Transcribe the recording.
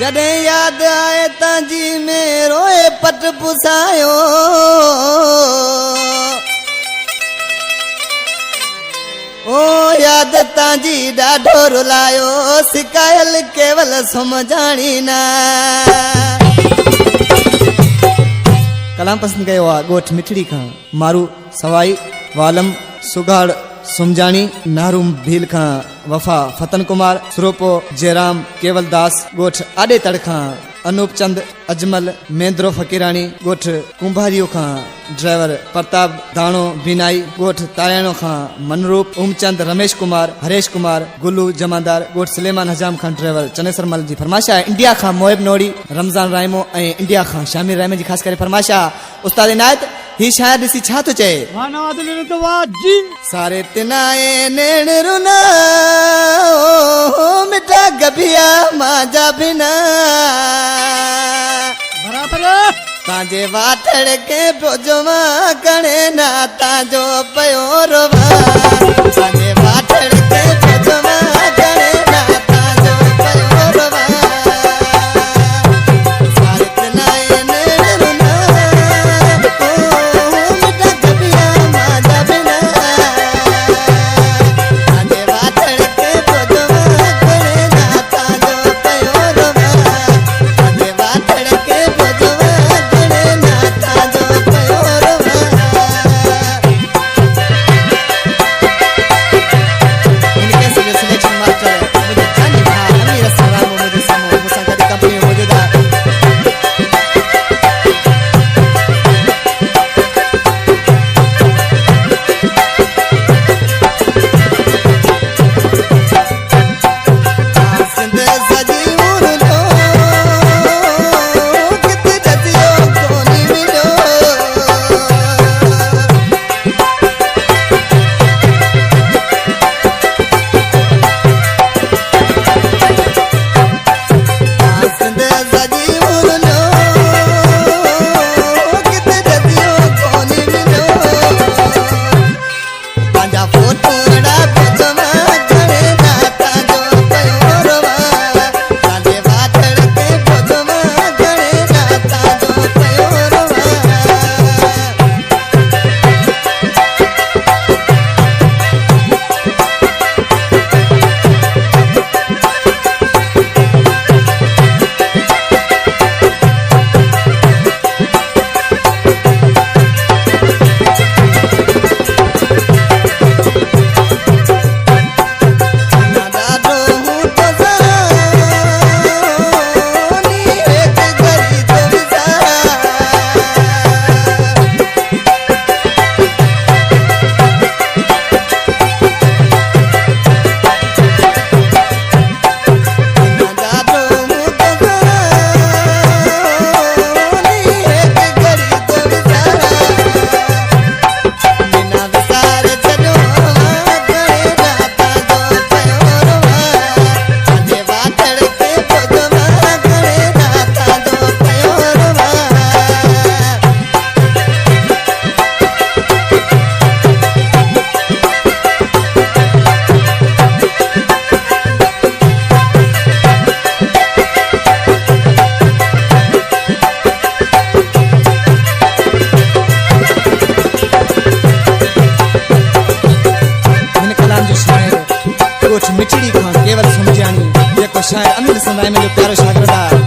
जॾहिं यादि आए तव्हांजी में रोए पट पुसायो ओ यादि तव्हांजी ॾाढो रुलायो सिकायल केवल समझाणी ना कलाम पसंद कयो आहे ॻोठ मिठड़ी खां मारू सवाई वालम सुगाड़ सुमजानी नारूम भील खां वफा फतन कुमार सुरोपो जयराम केवल दास ॻोठ आॾे तड़ खां अनूप चंद अजमल मेंद्रो फकीरानी ॻोठ कुंभारियो खां ड्राइवर प्रताप दाणो बिनाई ॻोठ तारायणो खां मनरूप ओमचंद रमेश कुमार हरेश कुमार गुल्लू जमादार ॻोठ सुलेमान हजाम खां ड्राइवर चनेसर मल जी फरमाइश आहे इंडिया खां मोहिब नोड़ी रमज़ान राइमो ऐं इंडिया खां शामिर रहमे जी ख़ासि करे फरमाइश आहे उस्ताद इनायत ही शायर ॾिसी छा थो चए सारे तिनाए नेण रुना मिठा गभिया मांजा बिना बराबर तांजे वाठड़ के प्रोजमा कणे ना तांजो पयो रोवा तांजे वाठड़ के प्रोजमा कणे ना तांजो पयो रोवा सारे तिनाए नेण रुना मिठा गभिया मांजा बिना तांजे वाठड़ के प्रोजमा कणे ना तांजो पयो रोवा तांजे वाठड़ के प्रोजमा कणे ना तांजो पयो रोवा इनके सिलेक्शन मास्टर मुझे जानी था अमीर सलाम मुझे समो मुसाका दी कंपनी मौजूदा सिंध सजी उरलो कित जतियो कोनी मिलो सिंध सजी उरलो कित जतियो कोनी मिलो तांजा फोटोड़ा पुजमा करे ना तांजो पयो रोवा तांजे वाठड़ के पुजमा करे ना तांजो पयो रोवा ॾाढो हूं तो ज़ानी एक गरी तो विसारा ॾाढो हूं तो ज़ानी एक गरी तो विसारा बिना विसारे छॾो करे ना तांजो पयो रोवा तांजे वाठड़ के पुजमा करे ना तांजो पयो रोवा हिन कलाम जो शाइर ॻोठ मिठड़ी खां केवल समझानी जेको शाइर अमीर संदाय में जो प्यारो शागिर्द आहे